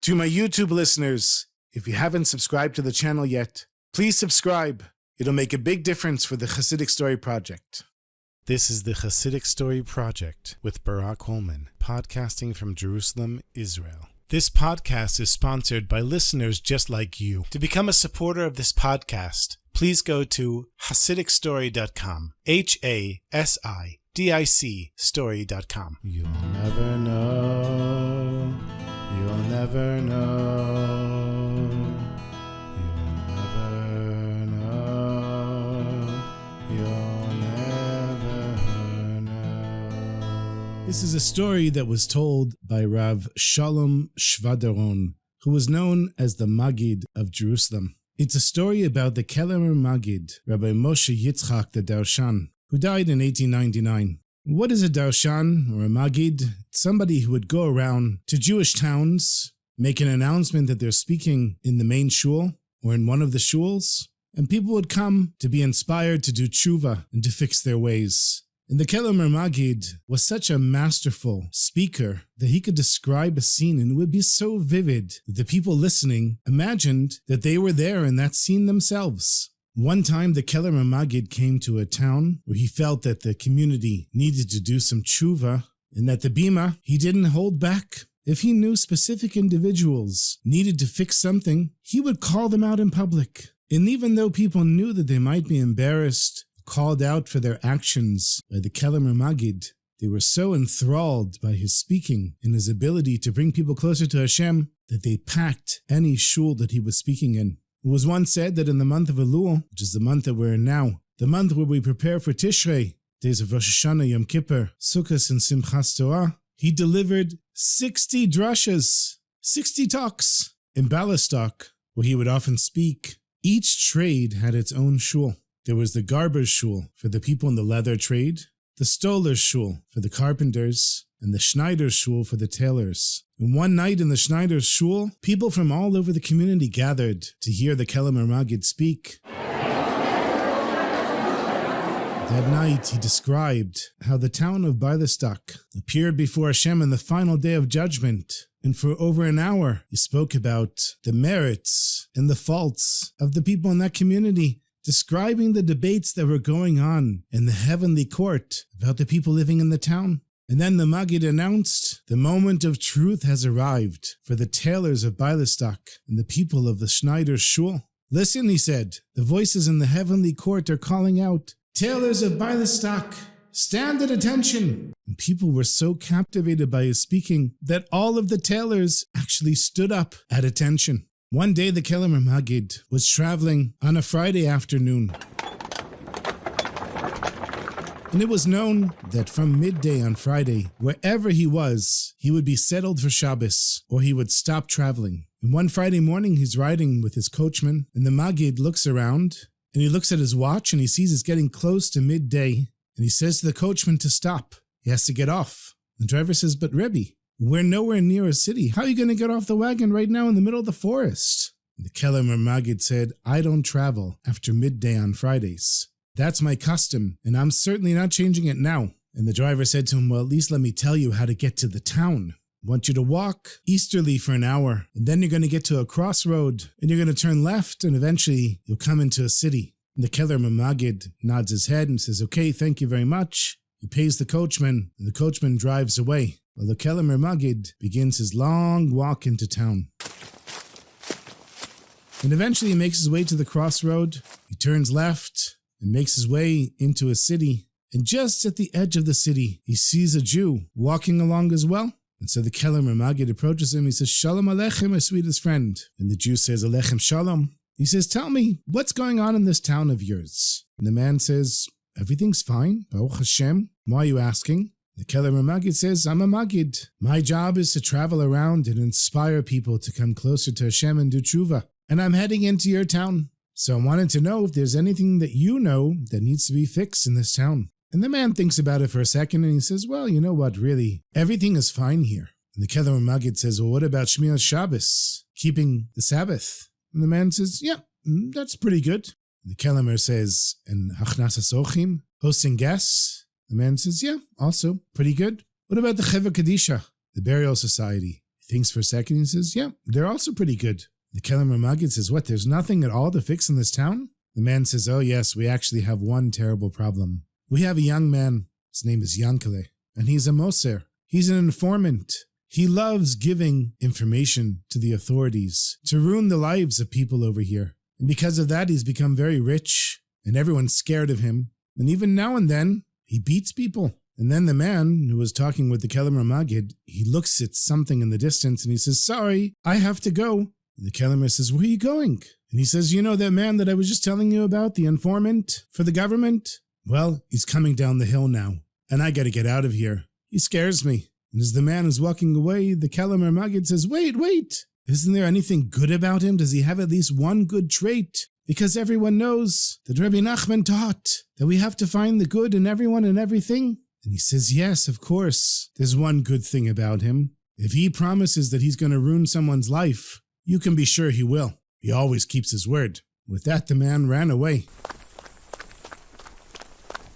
To my YouTube listeners, if you haven't subscribed to the channel yet, please subscribe. It'll make a big difference for the Chassidic Story Project. This is the Chassidic Story Project with Barak Hullman, podcasting from Jerusalem, Israel. This podcast is sponsored by listeners just like you. To become a supporter of this podcast, please go to HasidicStory.com, HASIDIC story.com. You'll never know, you'll never know, you'll never know, you'll never know. This is a story that was told by Rav Shalom Shvadaron, who was known as the Magid of Jerusalem. It's a story about the Kelimer Magid, Rabbi Moshe Yitzchak the Darshan, who died in 1899. What is a Darshan or a Magid? It's somebody who would go around to Jewish towns, make an announcement that they're speaking in the main shul or in one of the shuls, and people would come to be inspired to do Teshuva and to fix their ways. And the Kelimer Magid was such a masterful speaker that he could describe a scene and it would be so vivid that the people listening imagined that they were there in that scene themselves. One time the Kelimer Magid came to a town where he felt that the community needed to do some Teshuva and that the bima, he didn't hold back. If he knew specific individuals needed to fix something, he would call them out in public. And even though people knew that they might be embarrassed, called out for their actions by the Kelimer Magid, they were so enthralled by his speaking and his ability to bring people closer to Hashem that they packed any shul that he was speaking in. It was once said that in the month of Elul, which is the month that we're in now, the month where we prepare for Tishrei, days of Rosh Hashanah, Yom Kippur, Sukkot, and Simchas Torah, he delivered 60 drushes, 60 talks in Bialystok, where he would often speak. Each trade had its own shul. There was the Garber's shul for the people in the leather trade, the Stoler's shul for the carpenters, and the Schneider's shul for the tailors. And one night in the Schneider's shul, people from all over the community gathered to hear the Kelimer Magid speak. That night he described how the town of Bialystok appeared before Hashem on the final day of judgment, and for over an hour he spoke about the merits and the faults of the people in that community, describing the debates that were going on in the heavenly court about the people living in the town. And then the Magid announced, the moment of truth has arrived for the tailors of Bialystok and the people of the Schneider's shul. Listen, he said, the voices in the heavenly court are calling out, tailors of Bialystok, stand at attention. And people were so captivated by his speaking that all of the tailors actually stood up at attention. One day the Kelimer Magid was traveling on a Friday afternoon. And it was known that from midday on Friday, wherever he was, he would be settled for Shabbos, or he would stop traveling. And one Friday morning he's riding with his coachman, and the Magid looks around, and he looks at his watch, and he sees it's getting close to midday, and he says to the coachman to stop. He has to get off. The driver says, but Rebbe, we're nowhere near a city. How are you going to get off the wagon right now in the middle of the forest? The Kelimer Magid said, I don't travel after midday on Fridays. That's my custom, and I'm certainly not changing it now. And the driver said to him, well, at least let me tell you how to get to the town. I want you to walk easterly for an hour, and then you're going to get to a crossroad, and you're going to turn left, and eventually you'll come into a city. And the Kelimer Magid nods his head and says, okay, thank you very much. He pays the coachman, and the coachman drives away, while the Kelimer Magid begins his long walk into town. And eventually he makes his way to the crossroad, he turns left, and makes his way into a city. And just at the edge of the city, he sees a Jew walking along as well. And so the Kelimer Magid approaches him, he says, Shalom Aleichem, my sweetest friend. And the Jew says, Aleichem Shalom. He says, tell me, what's going on in this town of yours? And the man says, everything's fine, Baruch Hashem. Why are you asking? The Kelimer Magid says, I'm a Magid. My job is to travel around and inspire people to come closer to Hashem and do Teshuva. And I'm heading into your town. So I wanted to know if there's anything that you know that needs to be fixed in this town. And the man thinks about it for a second and he says, well, you know what, really, everything is fine here. And the Kelimer Magid says, well, what about Shmiras Shabbos, keeping the Sabbath? And the man says, yeah, that's pretty good. And the Kelimer says, and Hachnasas Ochim, hosting guests? The man says, yeah, also pretty good. What about the Cheva Kadisha, the burial society? He thinks for a second, he says, yeah, they're also pretty good. The Kelimer Magid says, what, there's nothing at all to fix in this town? The man says, oh yes, we actually have one terrible problem. We have a young man, his name is Yankele, and he's a Moser. He's an informant. He loves giving information to the authorities to ruin the lives of people over here. And because of that, he's become very rich, and everyone's scared of him. And even now and then, he beats people. And then the man who was talking with the Kelimer Magid, he looks at something in the distance and he says, sorry, I have to go. The Kelimer says, where are you going? And he says, you know that man that I was just telling you about, the informant for the government? Well, he's coming down the hill now, and I gotta get out of here. He scares me. And as the man is walking away, the Kelimer Magid says, wait, isn't there anything good about him? Does he have at least one good trait? Because everyone knows that Rabbi Nachman taught that we have to find the good in everyone and everything. And he says, yes, of course, there's one good thing about him. If he promises that he's going to ruin someone's life, you can be sure he will. He always keeps his word. With that, the man ran away.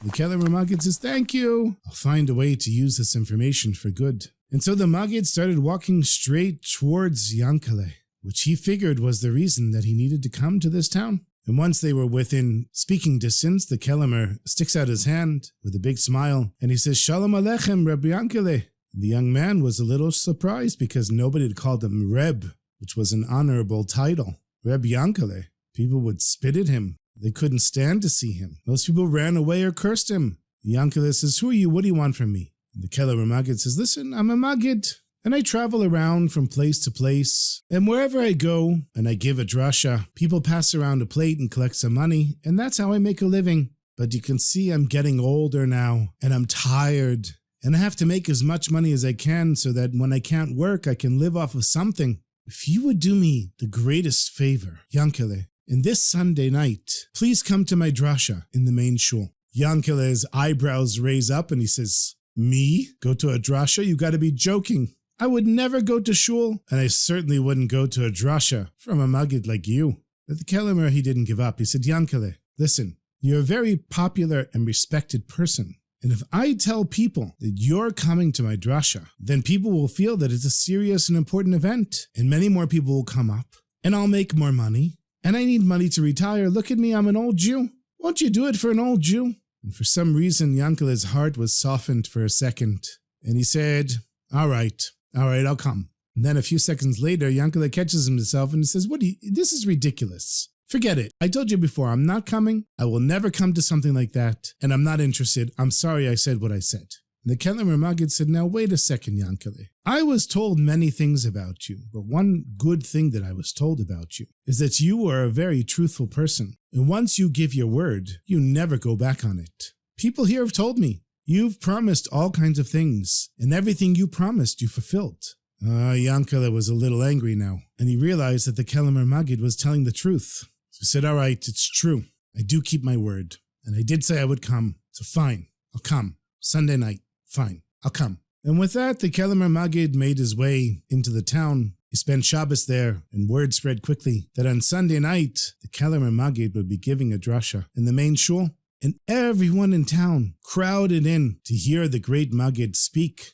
The Kelimer Magid says, thank you. I'll find a way to use this information for good. And so the Magid started walking straight towards Yankele, which he figured was the reason that he needed to come to this town. And once they were within speaking distance, the Kelimer sticks out his hand with a big smile, and he says, Shalom Aleichem, Reb Yankele. The young man was a little surprised because nobody had called him Reb, which was an honorable title. Reb Yankele. People would spit at him. They couldn't stand to see him. Most people ran away or cursed him. Yankele says, who are you? What do you want from me? And the Kelimer Magid says, listen, I'm a Magid, and I travel around from place to place. And wherever I go and I give a drasha, people pass around a plate and collect some money, and that's how I make a living. But you can see I'm getting older now, and I'm tired. And I have to make as much money as I can so that when I can't work, I can live off of something. If you would do me the greatest favor, Yankele, in this Sunday night, please come to my drasha in the main shul. Yankele's eyebrows raise up and he says, me? Go to a drasha? You gotta be joking. I would never go to shul, and I certainly wouldn't go to a drasha from a Magid like you. But the Kelimer, he didn't give up. He said, Yankele, listen, you're a very popular and respected person. And if I tell people that you're coming to my drasha, then people will feel that it's a serious and important event, and many more people will come up, and I'll make more money, and I need money to retire. Look at me, I'm an old Jew. Won't you do it for an old Jew? And for some reason, Yankele's heart was softened for a second, and he said, all right, I'll come. And then a few seconds later, Yankele catches himself and he says, this is ridiculous. Forget it. I told you before, I'm not coming. I will never come to something like that, and I'm not interested. I'm sorry I said what I said. And the Kelimer Magid said, now wait a second, Yankele. I was told many things about you, but one good thing that I was told about you is that you are a very truthful person. And once you give your word, you never go back on it. People here have told me, you've promised all kinds of things, and everything you promised you fulfilled. Yankele was a little angry now, and he realized that the Kelimer Magid was telling the truth. So he said, all right, it's true. I do keep my word, and I did say I would come, so fine, I'll come. Sunday night, fine, I'll come. And with that, the Kelimer Magid made his way into the town. He spent Shabbos there, and word spread quickly that on Sunday night, the Kelimer Magid would be giving a drasha in the main shul, and everyone in town crowded in to hear the great Magid speak.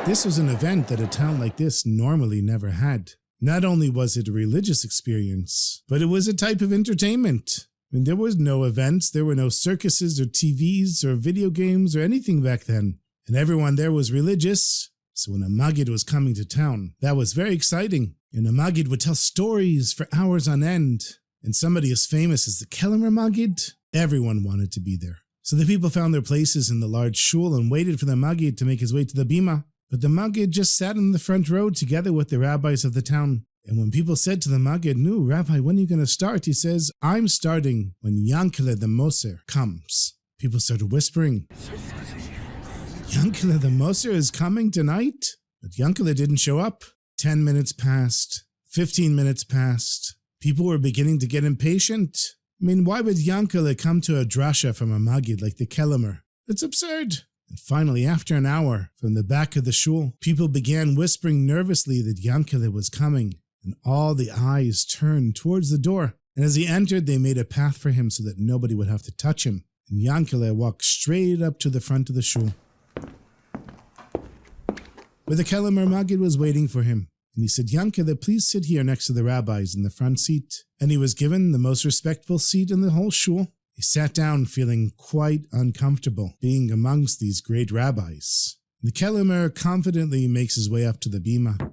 This was an event that a town like this normally never had. Not only was it a religious experience, but it was a type of entertainment. I mean, there was no events, there were no circuses or TVs or video games or anything back then. And everyone there was religious. So when a Magid was coming to town, that was very exciting. And a Magid would tell stories for hours on end. And somebody as famous as the Kelimer Magid, everyone wanted to be there. So the people found their places in the large shul and waited for the Magid to make his way to the bima. But the Magid just sat in the front row together with the rabbis of the town. And when people said to the Magid, no, Rabbi, when are you going to start? He says, I'm starting when Yankele the Moser comes. People started whispering, Yankele the Moser is coming tonight? But Yankele didn't show up. 10 minutes passed. 15 minutes passed. People were beginning to get impatient. I mean, why would Yankele come to a drasha from a Magid like the Kelimer? It's absurd. And finally, after an hour, from the back of the shul, people began whispering nervously that Yankele was coming, and all the eyes turned towards the door. And as he entered, they made a path for him so that nobody would have to touch him. And Yankele walked straight up to the front of the shul. where the Kelimer Magid was waiting for him. And he said, Yankele, please sit here next to the rabbis in the front seat. And he was given the most respectful seat in the whole shul. He sat down feeling quite uncomfortable being amongst these great rabbis. The Kelimer confidently makes his way up to the bima.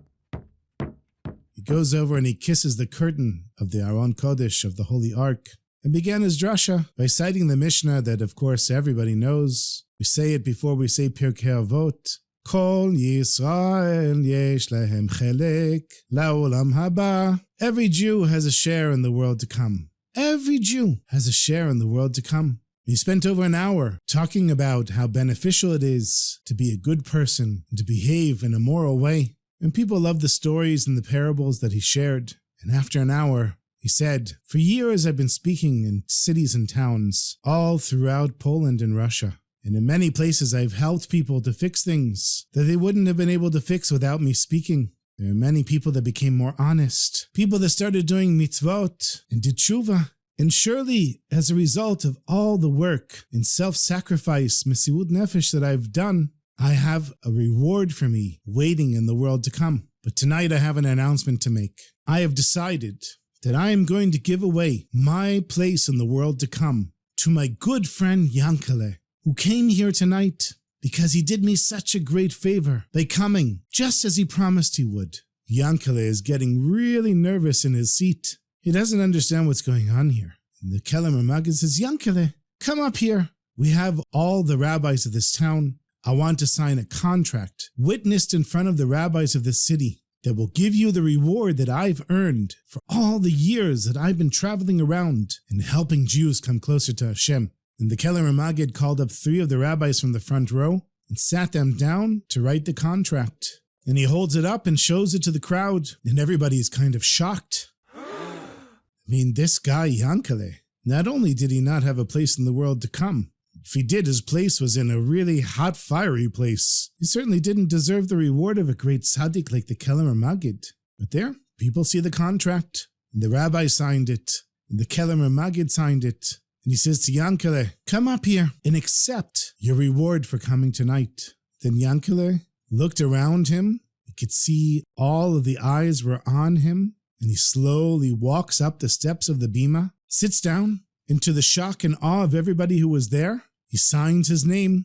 He goes over and he kisses the curtain of the Aron Kodesh of the Holy Ark and began his drasha by citing the Mishnah that, of course, everybody knows. We say it before we say Pirkei Avot. Kol Yisrael yesh lehem chelek la'olam haba. Every Jew has a share in the world to come. Every Jew has a share in the world to come. He spent over an hour talking about how beneficial it is to be a good person and to behave in a moral way. And people loved the stories and the parables that he shared. And after an hour, he said, for years I've been speaking in cities and towns all throughout Poland and Russia. And in many places I've helped people to fix things that they wouldn't have been able to fix without me speaking. There are many people that became more honest, people that started doing mitzvot and did teshuva. And surely, as a result of all the work and self-sacrifice, mesirut nefesh that I've done, I have a reward for me waiting in the world to come. But tonight I have an announcement to make. I have decided that I am going to give away my place in the world to come to my good friend Yankele, who came here tonight because he did me such a great favor by coming just as he promised he would. Yankele is getting really nervous in his seat. He doesn't understand what's going on here. And the Kelimer Magid says, Yankele, come up here. We have all the rabbis of this town. I want to sign a contract witnessed in front of the rabbis of this city that will give you the reward that I've earned for all the years that I've been traveling around and helping Jews come closer to Hashem. And the Kelimer Magid called up 3 of the rabbis from the front row and sat them down to write the contract. And he holds it up and shows it to the crowd, and everybody's kind of shocked. I mean, this guy, Yankele, not only did he not have a place in the world to come, if he did, his place was in a really hot, fiery place. He certainly didn't deserve the reward of a great tzaddik like the Kelimer Magid. But there, people see the contract, and the rabbi signed it, and the Kelimer Magid signed it. And he says to Yankele, come up here and accept your reward for coming tonight. Then Yankele looked around him. He could see all of the eyes were on him. And he slowly walks up the steps of the bima, sits down, and to the shock and awe of everybody who was there, he signs his name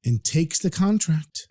and takes the contract.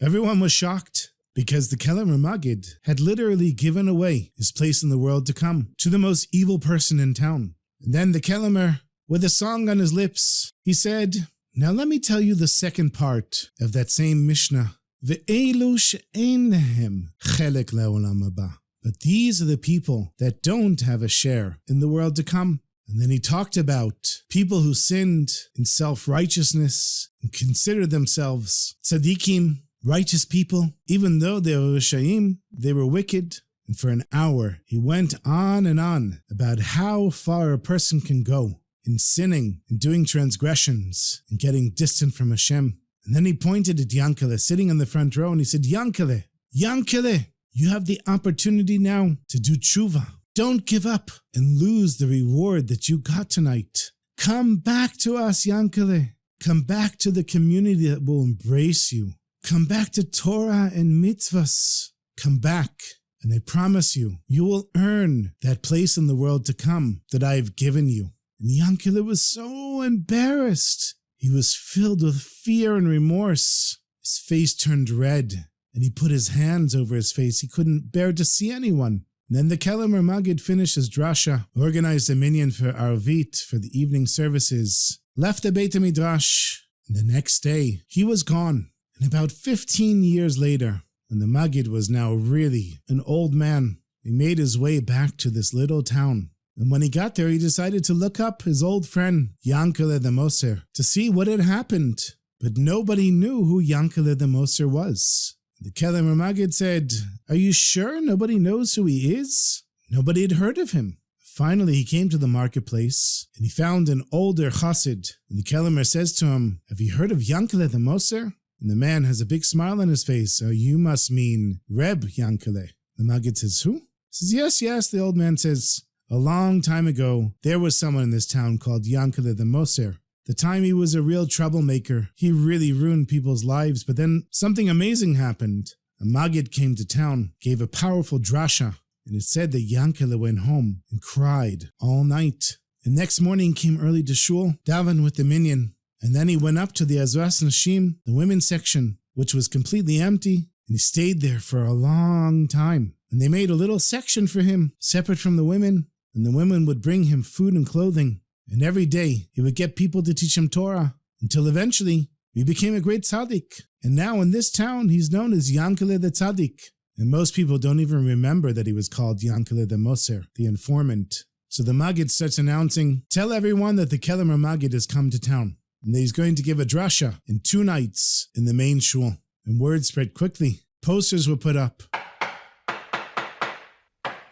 Everyone was shocked because the Kelimer Magid had literally given away his place in the world to come to the most evil person in town. And then the Kelimer, with a song on his lips, he said, now let me tell you the second part of that same Mishnah. Ve'elu she'ein lehem chelek le'olam haba. But these are the people that don't have a share in the world to come. And then he talked about people who sinned in self-righteousness and considered themselves tzaddikim, righteous people. Even though they were rishayim, they were wicked. And for an hour, he went on and on about how far a person can go in sinning and doing transgressions and getting distant from Hashem. And then he pointed at Yankele sitting in the front row and he said, Yankele, Yankele, you have the opportunity now to do teshuva. Don't give up and lose the reward that you got tonight. Come back to us, Yankele. Come back to the community that will embrace you. Come back to Torah and mitzvahs. Come back, and I promise you, you will earn that place in the world to come that I have given you. And Yankele was so embarrassed. He was filled with fear and remorse. His face turned red, and he put his hands over his face. He couldn't bear to see anyone. And then the Kelimer Magid finished his drasha, organized a minyan for Arvit for the evening services, left the Beit HaMidrash, and the next day he was gone. And about 15 years later, when the Magid was now really an old man, he made his way back to this little town. And when he got there, he decided to look up his old friend, Yankele the Moser, to see what had happened. But nobody knew who Yankele the Moser was. The Kelimer Magid said, are you sure nobody knows who he is? Nobody had heard of him. Finally, he came to the marketplace, and he found an older chassid. And the Kelimer says to him, have you heard of Yankele the Moser? And the man has a big smile on his face. Oh, you must mean Reb Yankele. The Magid says, who? He says, yes. The old man says, a long time ago, there was someone in this town called Yankele the Moser. The time he was a real troublemaker. He really ruined people's lives, but then something amazing happened. A Magid came to town, gave a powerful drasha, and it said that Yankele went home and cried all night. The next morning came early to shul, daven with the minyan, and then he went up to the Azras Nashim, the women's section, which was completely empty, and he stayed there for a long time. And they made a little section for him, separate from the women, and the women would bring him food and clothing. And every day he would get people to teach him Torah, until eventually he became a great tzaddik. And now in this town he's known as Yankele the Tzaddik. And most people don't even remember that he was called Yankele the Moser, the informant. So the Magid starts announcing, tell everyone that the Kelimer Magid has come to town, and that he's going to give a drasha in 2 nights in the main shul. And word spread quickly. Posters were put up.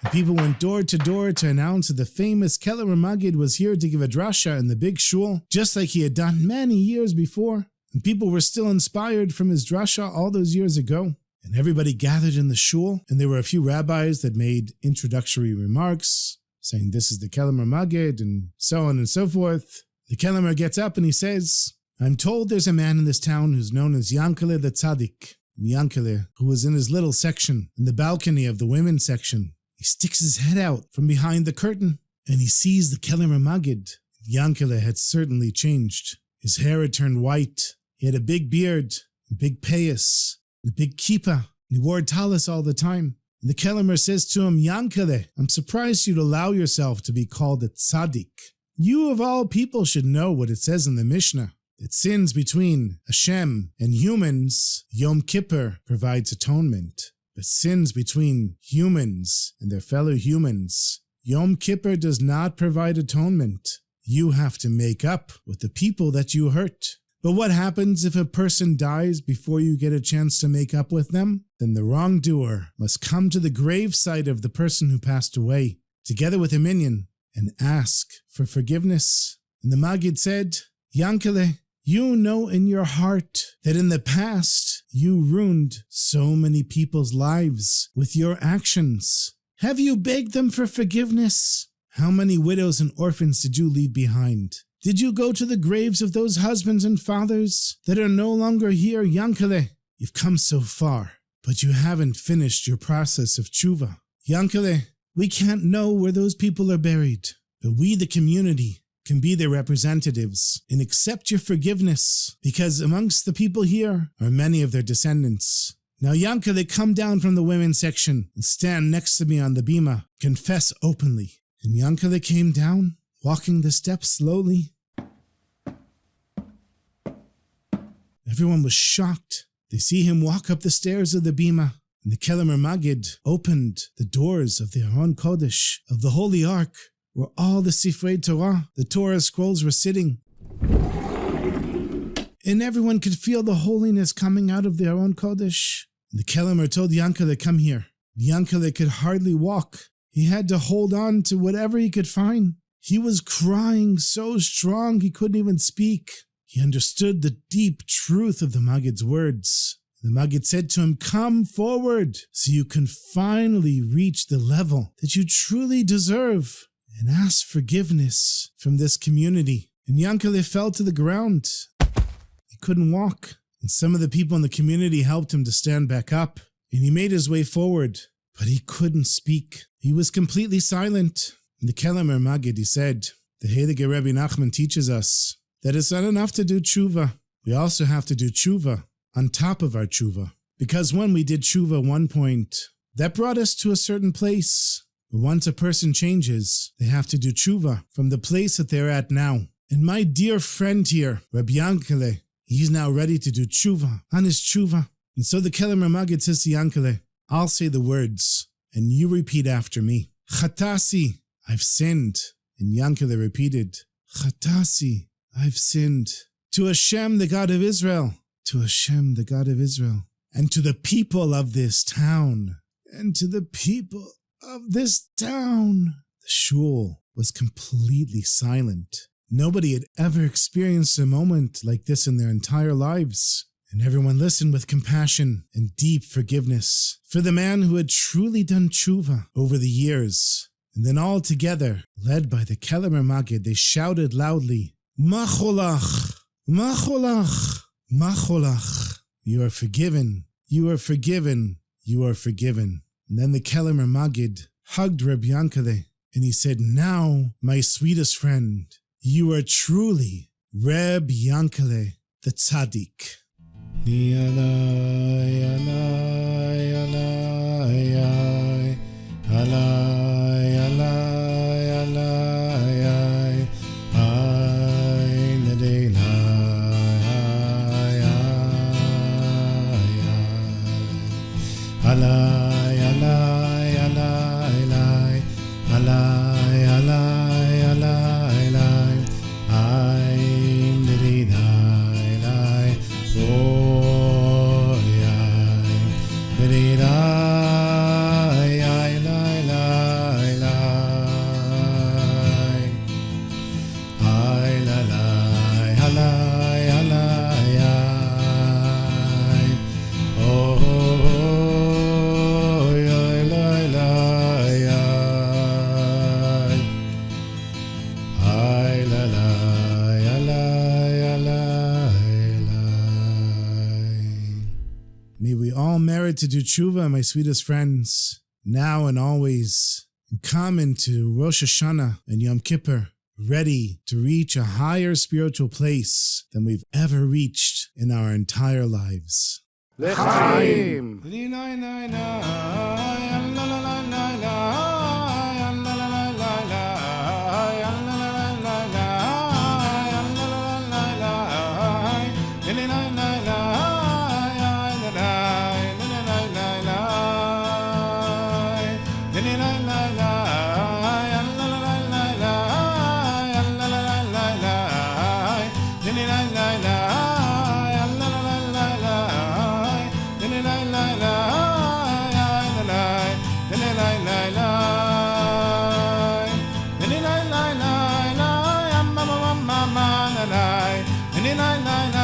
And people went door to door to announce that the famous Kelimer Magid was here to give a drasha in the big shul, just like he had done many years before. And people were still inspired from his drasha all those years ago. And everybody gathered in the shul, and there were a few rabbis that made introductory remarks, saying this is the Kelimer Magid, and so on and so forth. The Kelimer gets up and he says, I'm told there's a man in this town who's known as Yankele the Tzaddik. And Yankele, who was in his little section, in the balcony of the women's section, he sticks his head out from behind the curtain, and he sees the Kelimer Magid. Yankele had certainly changed. His hair had turned white. He had a big beard, a big payas, a big kippah, and he wore talis all the time. And the Kelimer says to him, Yankele, I'm surprised you'd allow yourself to be called a tzaddik. You of all people should know what it says in the Mishnah, that sins between Hashem and humans, Yom Kippur provides atonement. But sins between humans and their fellow humans, Yom Kippur does not provide atonement. You have to make up with the people that you hurt. But what happens if a person dies before you get a chance to make up with them? Then the wrongdoer must come to the gravesite of the person who passed away, together with a minyan, and ask for forgiveness. And the Magid said, Yankele, you know in your heart that in the past you ruined so many people's lives with your actions. Have you begged them for forgiveness? How many widows and orphans did you leave behind? Did you go to the graves of those husbands and fathers that are no longer here? Yankele, you've come so far, but you haven't finished your process of tshuva. Yankele, we can't know where those people are buried, but we, the community, can be their representatives and accept your forgiveness, because amongst the people here are many of their descendants. Now, Yankele, come down from the women's section and stand next to me on the bima. Confess openly. And Yankele came down, walking the steps slowly. Everyone was shocked. They see him walk up the stairs of the bima, and the Kelimer Magid opened the doors of the Aron Kodesh, of the Holy Ark, where all the Sifrei Torah, the Torah scrolls, were sitting. And everyone could feel the holiness coming out of the Aron Kodesh. And the Kelimer told Yankele, come here. Yankele could hardly walk. He had to hold on to whatever he could find. He was crying so strong he couldn't even speak. He understood the deep truth of the Magid's words. The Magid said to him, come forward so you can finally reach the level that you truly deserve and ask forgiveness from this community. And Yankele fell to the ground. He couldn't walk. And some of the people in the community helped him to stand back up. And he made his way forward, but he couldn't speak. He was completely silent. In the Kelimer Magid, he said, the Heilige Rebbe Nachman teaches us that it's not enough to do tshuva. We also have to do tshuva on top of our tshuva. Because when we did tshuva at one point, that brought us to a certain place. But once a person changes, they have to do tshuva from the place that they're at now. And my dear friend here, Rabbi Yankele, he's now ready to do tshuva on his tshuva. And so the Kelimer Magid says to Yankele, I'll say the words, and you repeat after me. Chatasi, I've sinned. And Yankele repeated, Chatasi, I've sinned. To Hashem, the God of Israel. To Hashem, the God of Israel. And to the people of this town. And to the people of this town. The shul was completely silent. Nobody had ever experienced a moment like this in their entire lives. And everyone listened with compassion and deep forgiveness for the man who had truly done tshuva over the years. And then all together, led by the Kelimer Magid, they shouted loudly, Macholach, Macholach, Macholach. You are forgiven, you are forgiven, you are forgiven. And then the Kelimer Magid hugged Reb Yankele, and he said, now, my sweetest friend, you are truly Reb Yankele, the Tzaddik. May we all merit to do tshuva, my sweetest friends, now and always, and come into Rosh Hashanah and Yom Kippur, ready to reach a higher spiritual place than we've ever reached in our entire lives. L'chaim! la la la